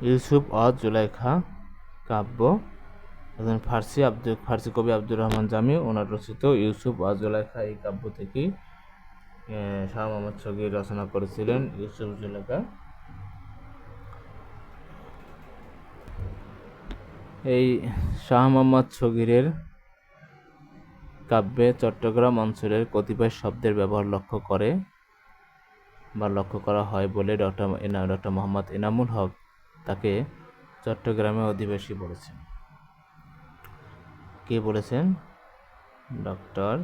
ইউসুফ ও জুলাইখা কাব্য একজন ফার্সি কবি আব্দুর রহমান জামি ওনার রচিত ইউসুফ ও জুলাইখা, এই কাব্য থেকেই শাহ মোহাম্মদ সগীর রচনা করেছিলেন ইউসুফ জুলেখা। এই শাহ মোহাম্মদ সগীরের কাব্যে চট্টগ্রাম অঞ্চলের কতিপয় শব্দের ব্যবহার লক্ষ্য করা হয় বলে ডক্টর মোহাম্মদ এনামুল হক তাকে চট্টগ্রামে অধিবাসী বলেছেন। কে বলেছেন? ডক্টর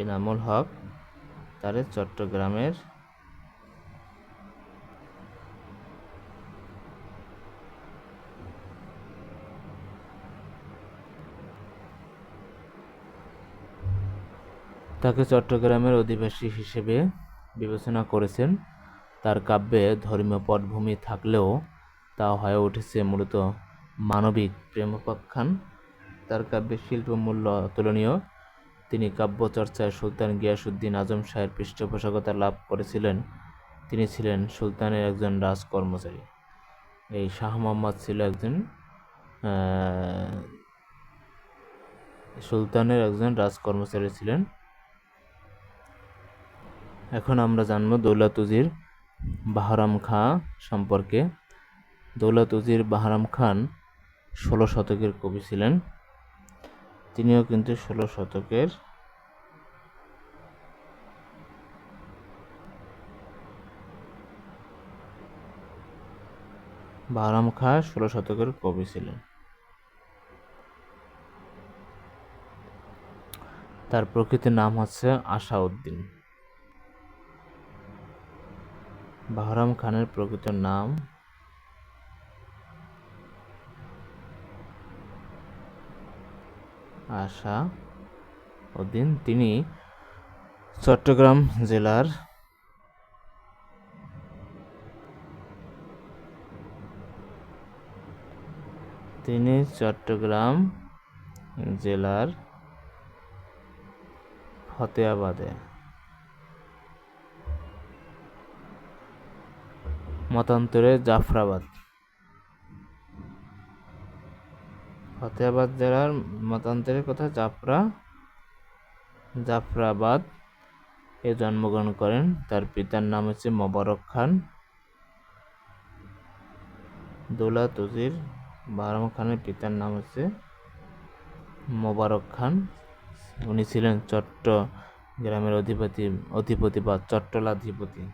এনামুল হক তার চট্টগ্রামের তাকে চট্টগ্রামের অধিবাসী হিসেবে বিবেচনা করেছেন। তার কাব্যে ধর্মীয় পটভূমি থাকলেও তা হয়ে উঠেছে মূলত মানবিক প্রেমোপাখ্যান। তার কাব্যের শিল্পমূল্য অতুলনীয়। তিনি কাব্যচর্চায় সুলতান গিয়াসউদ্দিন আজম শাহের পৃষ্ঠপোষকতা লাভ করেছিলেন। তিনি ছিলেন সুলতানের একজন রাজকর্মচারী। এই শাহ মোহাম্মদ ছিল একজন সুলতানের একজন রাজকর্মচারী ছিলেন। এখন আমরা জানব দৌলত উজির বাহরাম খাঁ সম্পর্কে। দৌলত উজির বাহরাম খান 16 শতকের কবি ছিলেন। তিনিও কিন্তু 16 শতকের বাহরাম খাঁ 16 শতকের কবি ছিলেন। তার প্রকৃত নাম হচ্ছে আশাউদ্দিন। বাহরাম খানের প্রকৃত নাম আশাউদ্দিন। তিনি চট্টগ্রাম জেলার ফতেয়াবাদে মতান্তরে জাফরাবাদ, ফতেয়াবাদ জেলার মতান্তরে কোথায় জাফরাবাদ এ জন্মগ্রহণ করেন। তার পিতার নাম হচ্ছে মোবারক খান। দৌলত উজির বাহরাম খানের পিতার নাম হচ্ছে মোবারক খান। উনি ছিলেন চট্টগ্রামের অধিপতি বা চট্টলাধিপতি।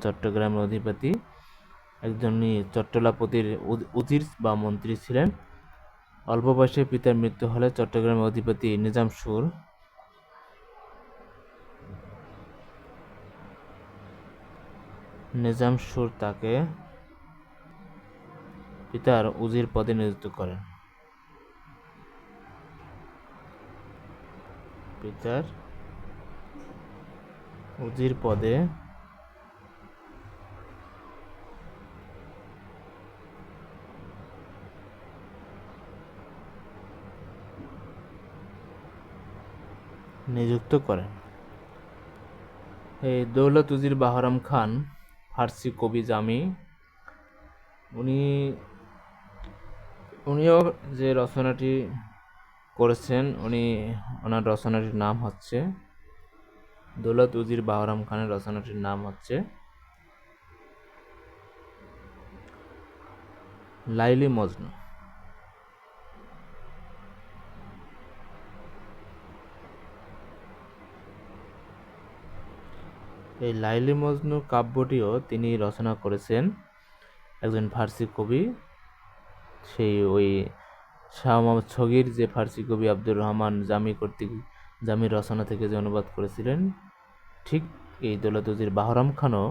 চট্টগ্রামের অধিপতি একজন চট্টলাপতির উজির বা মন্ত্রী ছিলেন। অল্প বয়সে পিতার মৃত্যু হলে চট্টগ্রামের অধিপতি নিজাম সুর তাকে পিতার উজির পদে নিযুক্ত করেন। পিতার উজির পদে নিযুক্ত করেন। এই দৌলত উজির বাহরাম খান ফার্সি কবি জামি। উনিও যে রচনাটি করেছেন, ওনার রচনাটির নাম হচ্ছে দৌলত উজির বাহরাম খানের রচনাটির নাম হচ্ছে লাইলি মজনু। এই লাইলি মজনু কাব্যটিও তিনি রচনা করেছেন একজন ফার্সি কবি। সেই ওই শাহ মোহাম্মদ ছগির যে ফার্সি কবি আব্দুর রহমান জামির রচনা থেকে যে অনুবাদ করেছিলেন, ঠিক এই দৌলত উজির বাহরাম খানও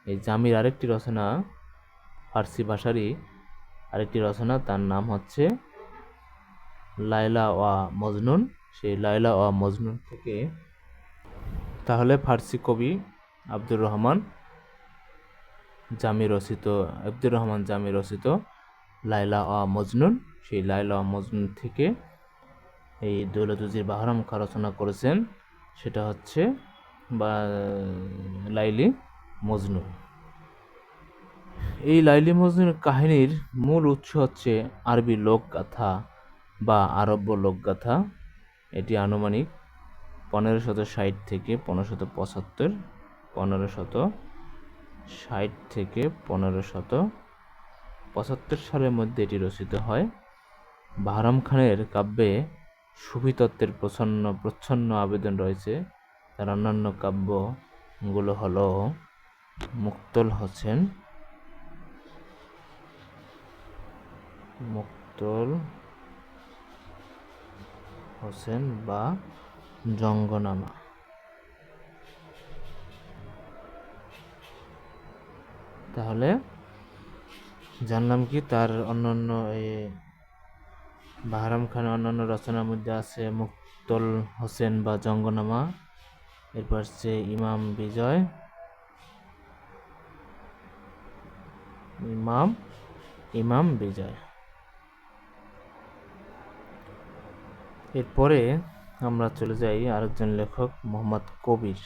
এই জামির আরেকটি রচনা, ফার্সি ভাষারই আরেকটি রচনা, তার নাম হচ্ছে লায়লা ওয়া মজনুন। সেই লায়লা ওয়া মজনুন থেকে তাহলে ফার্সি কবি আব্দুর রহমান জামি রচিত লায়লা ওয়া মজনুন, সেই লায়লা ওয়া মজনুন থেকে এই দৌলত উজির বাহরাম খান রচনা করেছেন, সেটা হচ্ছে লাইলি মজনু। এই লাইলি মজনুর কাহিনীর মূল উৎস হচ্ছে আরবি লোকগাথা বা আরব্য লোকগাথা। এটি আনুমানিক 1560 থেকে 1575 সালের মধ্যে এটি রচিত হয়। বাহরাম খানের কাব্যে সুফি তত্ত্বের প্রচ্ছন্ন আবেদন রয়েছে। তার অন্যান্য কাব্যগুলো হলো মুক্তল হোসেন, মুক্তল হোসেন বা জঙ্গনামা। তাহলে জানলাম কি তার অন্যান্য বাহরাম খানের অন্যান্য রচনার মধ্যে আছে মুক্তল হোসেন বা জঙ্গনামা, এরপর হচ্ছে ইমাম বিজয়। এরপরে আমরা চলে যাই আরেকজন লেখক মোহাম্মদ কবির।